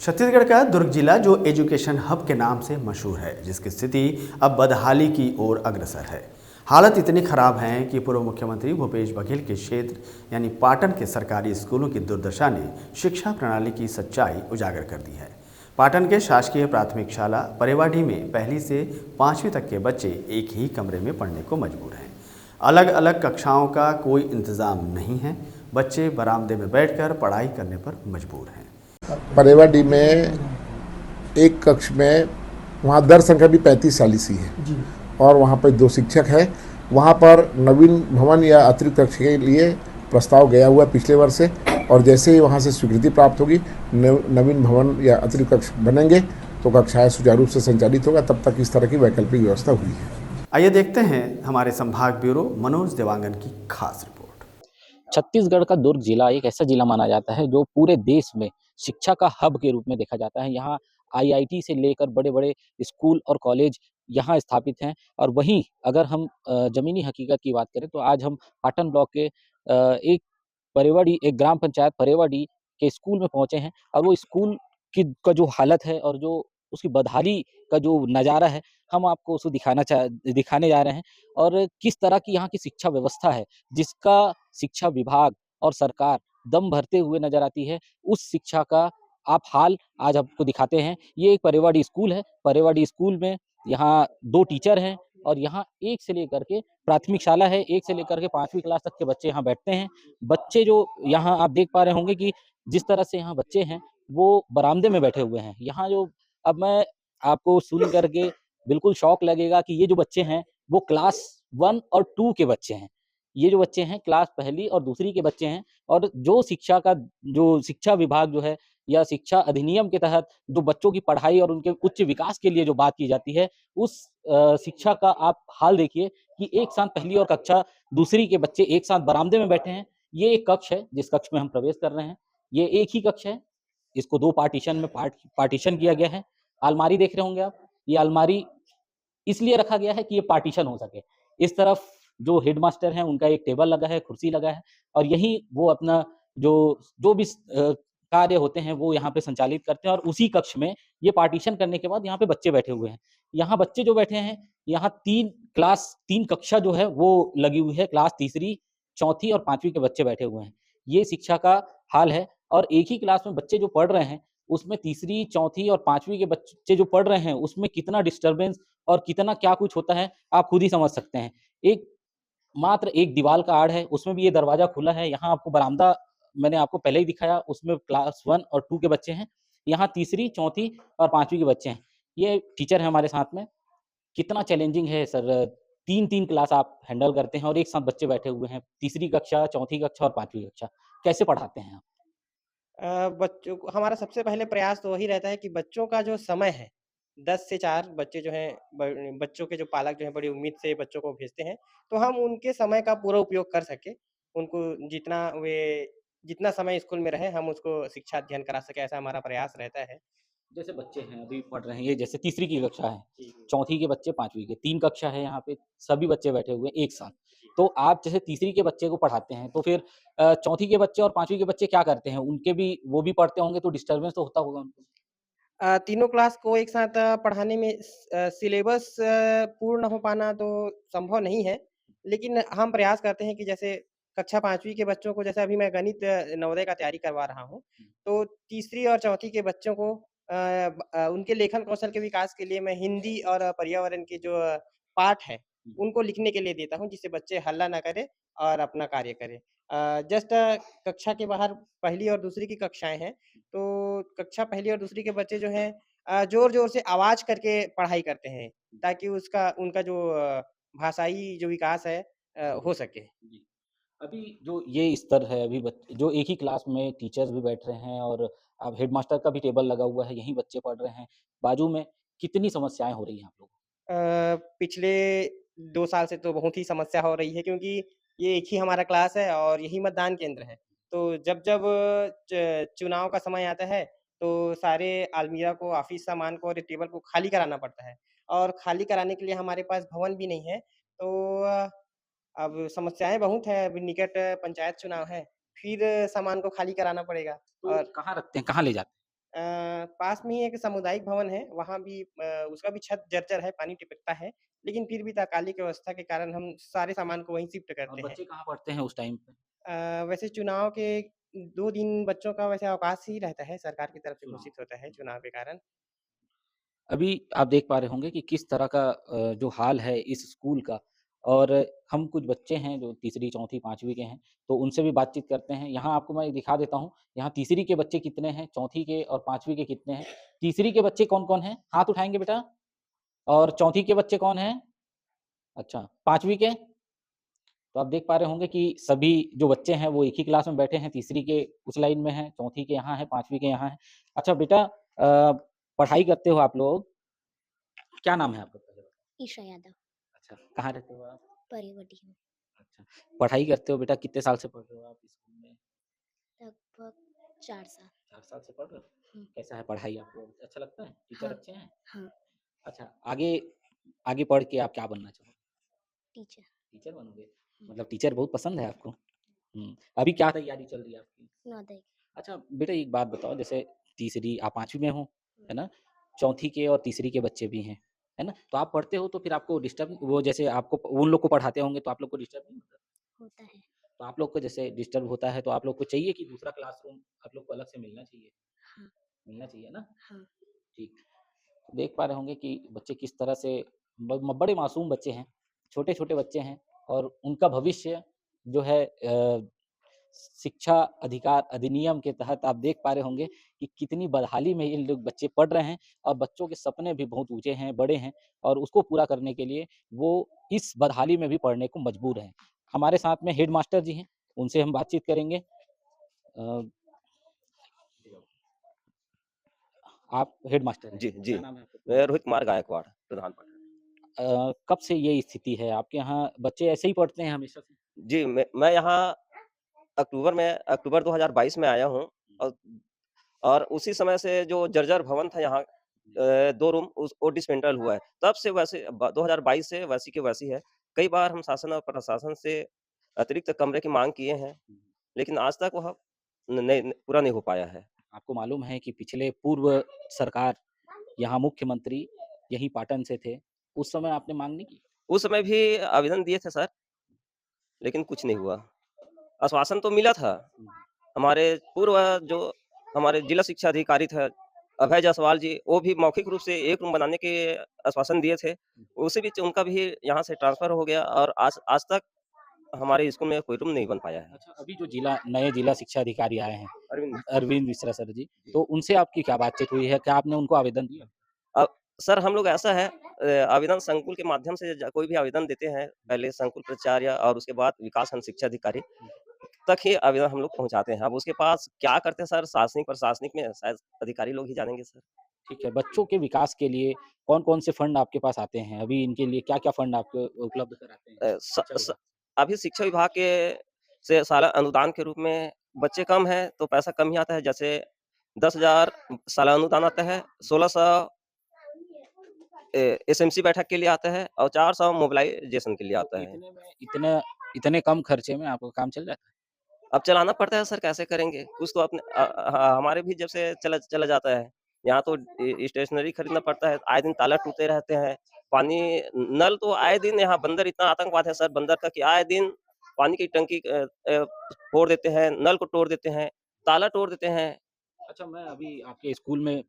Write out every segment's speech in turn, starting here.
छत्तीसगढ़ का दुर्ग जिला जो एजुकेशन हब के नाम से मशहूर है, जिसकी स्थिति अब बदहाली की ओर अग्रसर है। हालत इतनी खराब है कि पूर्व मुख्यमंत्री भूपेश बघेल के क्षेत्र यानी पाटन के सरकारी स्कूलों की दुर्दशा ने शिक्षा प्रणाली की सच्चाई उजागर कर दी है। पाटन के शासकीय प्राथमिक शाला परेवाडी में पहली से 5वीं तक के बच्चे एक ही कमरे में पढ़ने को मजबूर हैं। अलग अलग कक्षाओं का कोई इंतजाम नहीं है। बच्चे बरामदे में बैठकर पढ़ाई करने पर मजबूर हैं। परेवाडी में एक कक्ष में वहाँ दर संख्या भी 35-40 ही है और वहाँ पर 2 शिक्षक हैं। वहाँ पर नवीन भवन या अतिरिक्त कक्ष के लिए प्रस्ताव गया हुआ पिछले वर्ष से, और जैसे ही वहाँ से स्वीकृति प्राप्त होगी नवीन भवन या अतिरिक्त कक्ष बनेंगे तो कक्षाएं सुचारू रूप से संचालित होगा। तब तक इस तरह की वैकल्पिक व्यवस्था हुई है। आइए देखते हैं हमारे संभाग ब्यूरो मनोज देवांगन की खास रिपोर्ट। छत्तीसगढ़ का दुर्ग जिला एक ऐसा जिला माना जाता है जो पूरे देश में शिक्षा का हब के रूप में देखा जाता है। यहाँ आईआईटी से लेकर बड़े बड़े स्कूल और कॉलेज यहाँ स्थापित हैं। और वहीं अगर हम जमीनी हकीकत की बात करें तो आज हम पाटन ब्लॉक के एक ग्राम पंचायत परेवाडी के स्कूल में पहुंचे हैं। और वो स्कूल की का जो हालत है और जो उसकी बदहाली का जो नज़ारा है, हम आपको उसको दिखाने जा रहे हैं। और किस तरह की यहाँ की शिक्षा व्यवस्था है, जिसका शिक्षा विभाग और सरकार दम भरते हुए नजर आती है, उस शिक्षा का आप हाल आज आपको दिखाते हैं। ये एक परेवाडी स्कूल है। परेवाडी स्कूल में यहाँ 2 टीचर हैं और यहाँ 1 से लेकर के प्राथमिक शाला है, 1 से लेकर के 5वीं क्लास तक के बच्चे यहाँ बैठते हैं। बच्चे जो यहाँ आप देख पा रहे होंगे कि जिस तरह से यहाँ बच्चे हैं, वो बरामदे में बैठे हुए हैं। यहाँ जो अब मैं आपको सुन करके बिल्कुल शॉक लगेगा कि ये जो बच्चे हैं, वो क्लास 1 और 2 के बच्चे हैं। ये जो बच्चे हैं क्लास पहली और दूसरी के बच्चे हैं। और जो शिक्षा विभाग जो है या शिक्षा अधिनियम के तहत जो बच्चों की पढ़ाई और उनके उच्च विकास के लिए जो बात की जाती है, उस शिक्षा का आप हाल देखिए कि एक साथ पहली और कक्षा दूसरी के बच्चे एक साथ बरामदे में बैठे हैं। ये एक कक्ष है जिस कक्ष में हम प्रवेश कर रहे हैं। ये एक ही कक्ष है, इसको 2 पार्टीशन में पार्टीशन किया गया है। अलमारी देख रहे होंगे आप, ये अलमारी इसलिए रखा गया है कि ये पार्टीशन हो सके। इस तरफ जो हेडमास्टर हैं उनका एक टेबल लगा है, कुर्सी लगा है, और यहीं वो अपना जो जो भी कार्य होते हैं वो यहाँ पे संचालित करते हैं। और उसी कक्ष में ये पार्टीशन करने के बाद यहाँ पे बच्चे बैठे हुए हैं। यहाँ बच्चे जो बैठे हैं, यहाँ 3 कक्षा जो है वो लगी हुई है। क्लास तीसरी, चौथी और 5वीं के बच्चे बैठे हुए हैं। ये शिक्षा का हाल है। और एक ही क्लास में बच्चे जो पढ़ रहे हैं, उसमें तीसरी, चौथी और 5वीं के बच्चे जो पढ़ रहे हैं, उसमें कितना डिस्टर्बेंस और कितना क्या कुछ होता है, आप खुद ही समझ सकते हैं। मात्र एक दीवार का आड़ है, उसमें भी ये दरवाजा खुला है। यहाँ आपको बरामदा मैंने आपको पहले ही दिखाया, उसमें क्लास 1 और 2 के बच्चे हैं। यहाँ तीसरी, चौथी और 5वीं के बच्चे हैं। ये टीचर है हमारे साथ में। कितना चैलेंजिंग है सर, 3-3 क्लास आप हैंडल करते हैं और एक साथ बच्चे बैठे हुए हैं। तीसरी कक्षा, चौथी कक्षा और 5वीं कक्षा, कैसे पढ़ाते हैं आप? बच्चों को हमारा सबसे पहले प्रयास तो वही रहता है कि बच्चों का जो समय है, 10 से 4 बच्चे जो हैं, बच्चों के जो पालक जो हैं बड़ी उम्मीद से बच्चों को भेजते हैं, तो हम उनके समय का पूरा उपयोग कर सकें। उनको जितना समय स्कूल में रहे, हम उसको शिक्षा अध्ययन करा सकें, ऐसा हमारा प्रयास रहता है। जैसे बच्चे हैं अभी पढ़ रहे हैं, ये जैसे तीसरी की कक्षा है, जी, जी। चौथी के बच्चे 5वीं के, 3 कक्षा है यहाँ पे, सभी बच्चे बैठे हुए हैं एक साथ। तो आप जैसे तीसरी के बच्चे को पढ़ाते हैं, तो फिर चौथी के बच्चे और 5वीं के बच्चे क्या करते हैं? वो भी पढ़ते होंगे तो डिस्टर्बेंस तो होता होगा उनको? तीनों क्लास को एक साथ पढ़ाने में सिलेबस पूर्ण हो पाना तो संभव नहीं है। लेकिन हम प्रयास करते हैं कि जैसे कक्षा 5वीं के बच्चों को, जैसे अभी मैं गणित नवोदय का तैयारी करवा रहा हूँ, तो तीसरी और चौथी के बच्चों को उनके लेखन कौशल के विकास के लिए मैं हिंदी और पर्यावरण के जो पाठ है, उनको लिखने के लिए देता हूँ, जिससे बच्चे हल्ला ना करें और अपना कार्य करें। जस्ट कक्षा के बाहर पहली और दूसरी की कक्षाएँ हैं, तो कक्षा पहली और दूसरी के बच्चे जो हैं ज़ोर-ज़ोर से आवाज़ करके पढ़ाई करते हैं, ताकि उसका उनका जो भाषाई जो विकास है हो सके। जी। अभी जो ये स्तर है, अभी जो एक ही क्लास में टीचर्स भी बैठ रहे हैं और अब हेडमास्टर का भी टेबल लगा हुआ है, यहीं बच्चे पढ़ रहे हैं। बाजू में कितनी समस्याएँ हो रही हैं आप लोगों को? पिछले 2 साल से तो बहुत ही समस्या हो रही है, क्योंकि ये एक ही हमारा क्लास है और यही मतदान केंद्र है। तो जब-जब चुनाव का समय आता है, तो सारे अलमीरा को, ऑफ़िस सामान को और टेबल को खाली कराना पड़ता है, और खाली कराने के लिए हमारे पास भवन भी नहीं है। तो अब समस्याएँ बहुत हैं, अभी निकट पंचायत चुनाव है, फिर सामान को खाली कराना पड़ेगा। तो और कहाँ रखते हैं, कहाँ ले जाते हैं? पास में ही एक सामुदायिक भवन है, वहाँ भी उसका भी छत जर्जर है, पानी टपकता है, लेकिन फिर भी तात्कालिक व्यवस्था के कारण हम सारे सामान को वहीं शिफ्ट और करते हैं। बच्चे कहाँ पढ़ते हैं उस टाइम पे? वैसे चुनाव के 2 दिन बच्चों का वैसे अवकाश ही रहता है, सरकार की तरफ से चुनाव। घोषित होता है चुनाव के कारण। अभी आप देख पा रहे होंगे कि किस तरह का जो हाल है इस स्कूल का और हम कुछ बच्चे हैं जो तीसरी, चौथी, 5वीं के हैं, तो उनसे भी बातचीत करते हैं। यहाँ आपको मैं दिखा देता हूँ, यहाँ तीसरी के बच्चे कितने हैं, चौथी के और 5वीं के कितने हैं। तीसरी के बच्चे कौन-कौन हैं? हाथ उठाएँगे बेटा? और चौथी के बच्चे कौन हैं? अच्छा, 5वीं के? तो आप देख पा रहे होंगे कि सभी जो बच्चे हैं वो एक ही क्लास में बैठे हैं, तीसरी के उस लाइन में हैं, चौथी के यहाँ हैं, 5वीं के यहाँ हैं। अच्छा बेटा पढ़ाई करते हो आप लोग, क्या नाम है आपका पहले बताओ? ईशा यादव, अच्छा, कहाँ रहते हो आप? परिवटी में अच्छा, पढ़ाई करते हो बेटा कितने साल से पढ़ रहे हो आप स्कूल में? लगभग 4 साल। 4 साल से पढ़ रहे हो? हुँ, कैसा है पढ़ाई आपको अच्छा लगता है? टीचर हाँ, अच्छे हैं? हाँ, अच्छा, आगे आगे पढ़ के आप क्या बनना चाहोगे? टीचर। टीचर बनोगे? हुँ, मतलब टीचर बहुत पसंद है आपको? हुँ, अभी क्या तैयारी चल रही है आपकी? नवोदय। अच्छा बेटा एक बात बताओ जैसे तीसरी आप 5वीं में हो, हुँ, है ना? चौथी के और तीसरी के बच्चे भी हैं, है ना? तो आप पढ़ते हो तो फिर आपको डिस्टर्ब वो जैसे आपको उन लोग को पढ़ाते होंगे तो आप लोग को डिस्टर्ब नहीं होता? होता है। तो आप लोग को जैसे डिस्टर्ब होता है तो आप लोग को चाहिए कि दूसरा क्लासरूम आप लोग को अलग से मिलना चाहिए? हाँ, मिलना चाहिए ना? हाँ, ठीक। देख पा रहे होंगे कि बच्चे किस तरह से बड़े मासूम बच्चे हैं, छोटे-छोटे बच्चे हैं और उनका भविष्य जो है शिक्षा अधिकार अधिनियम के तहत आप देख पा रहे होंगे कि कितनी बदहाली में ये लोग बच्चे पढ़ रहे हैं और बच्चों के सपने भी बहुत ऊँचे हैं, बड़े हैं और उसको पूरा करने के लिए वो इस बदहाली में भी पढ़ने को मजबूर हैं। हमारे साथ में हेडमास्टर जी हैं, उनसे हम बातचीत करेंगे। अ, आप हेडमास्टर हैं, जी, जी। क्या नाम है आपका पूरा? मैं रोहित कुमार गायकवाड़, प्रधान पाठक। कब से ये स्थिति है? आपके यहाँ बच्चे ऐसे ही पढ़ते हैं हमेशा से? जी, मैं यहाँ अक्टूबर 2022 में आया हूँ और उसी समय से जो जर्जर भवन था यहाँ 2 रूम वो डिसमेंटल हुआ है। तब से वैसे ब 2022 से वैसी की वैसी है। कई बार हम शासन और प्रशासन से अतिरिक्त कमरे की माँग किए हैं, लेकिन आज तक वह पूरा नहीं हो पाया है। आपको मालूम है कि पिछले पूर्व सरकार यहाँ मुख्यमंत्री यहीं पाटन से थे, उस समय आपने माँग नहीं की? उस समय भी आवेदन दिए थे सर, लेकिन कुछ नहीं हुआ। आश्वासन तो मिला था। हमारे पूर्व जो हमारे जिला शिक्षा अधिकारी थे, अभय जायसवाल जी, वो भी मौखिक रूप से 1 रूम बनाने के आश्वासन दिए थे। उसी बीच उनका भी यहाँ से ट्रांसफ़र हो गया और आज आज तक हमारे स्कूल में कोई रूम नहीं बन पाया है। अच्छा, अभी जो नए जिला शिक्षा अधिकारी आए हैं, अरविंद अरविंद मिश्रा सर जी, जी। तो उनसे आपकी क्या बातचीत हुई है? क्या आपने उनको आवेदन दिया? अ, सर हम लोग ऐसा है आवेदन संकुल के माध्यम से कोई भी आवेदन देते हैं, पहले संकुल प्राचार्य और उसके बाद विकासखंड शिक्षा अधिकारी तक ही आवेदन हम लोग पहुँचाते हैं। अब उसके पास क्या करते हैं सर सासनिक प्रशासनिक में शायद अधिकारी लोग ही जानेंगे सर। ठीक है, बच्चों के विकास के लिए कौन-कौन से फंड आपके पास आते हैं? अभी इनके लिए क्या-क्या फंड आपको उपलब्ध कराते हैं अ, स शिक्षा स विभाग? अभी शिक्षा विभाग के से साला अनुदान के रूप में बच्चे कम हैं, तो पैसा कम ही आता है। जैसे 10,000 सालाना अनुदान आता है, 1600 एसएमसी बैठक के लिए आता है और 400 मोबिलाइजेशन के लिए तो आता है। इतने में इतने कम खर्चे में आपका काम चल जाता है? अब चलाना पड़ता है सर, कैसे करेंगे? कुछ तो अपने हमारे भी जब से चला चला जाता है। यहाँ तो स्टेशनरी खरीदना पड़ता है, आए दिन ताला टूटे रहते हैं। पानी नल तो आए दिन यहाँ बंदर इतना आतंकवाद है सर बंदर का कि आए दिन पानी की टंकी फोड़ देते हैं, नल को तोड़ देते हैं, ताला तोड़ देते हैं। अच्छा, मैं अभी आपके स्कूल में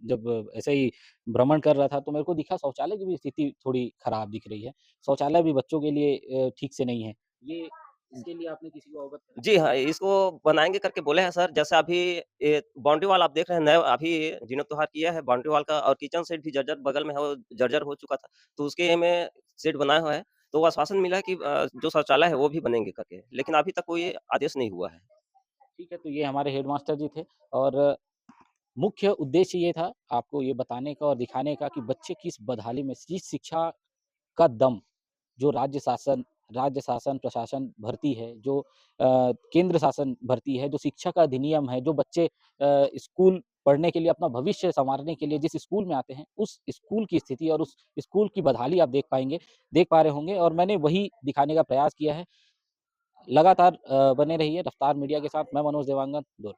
जब ऐसे ही भ्रमण कर रहा था, तो मेरे को दिखा शौचालय की भी स्थिति थोड़ी खराब दिख रही है। शौचालय भी बच्चों के लिए ठीक से नहीं है। ये इसके लिए आपने किसी को अवगत कराया? जी हाँ, इसको बनाएँगे करके बोले हैं सर। जैसे अभी ये बाउंड्री वॉल आप देख रहे हैं नया अभी जीर्णोद्धार किया है बाउंड्री वॉल का और किचन सेट भी जर्जर बगल में है, वो जर्जर हो चुका था। तो उसके में सेट बनाया हुआ है। तो वो आश्वासन मिला है कि जो शौचालय है वो भी बनेंगे करके। लेकिन अभी तक कोई आदेश नहीं हुआ है। ठीक है, तो ये हमारे हेडमास्टर जी थे और मुख्य उद्देश्य ये था आपको ये बताने का और दिखाने का कि बच्चे किस बदहाली में जिस शिक्षा का दम जो राज्य शासन, प्रशासन भरती है, जो केंद्र शासन भरती है, जो शिक्षा का अधिनियम है, जो बच्चे स्कूल पढ़ने के लिए अपना भविष्य सँवारने के लिए जिस स्कूल में आते हैं, उस स्कूल की स्थिति और उस स्कूल की बदहाली आप देख पा रहे होंगे और मैंने वही दिखाने का प्रयास किया है। लगातार बने रहिए रफ्तार मीडिया के साथ। मैं मनोज देवांगन, दुर्ग।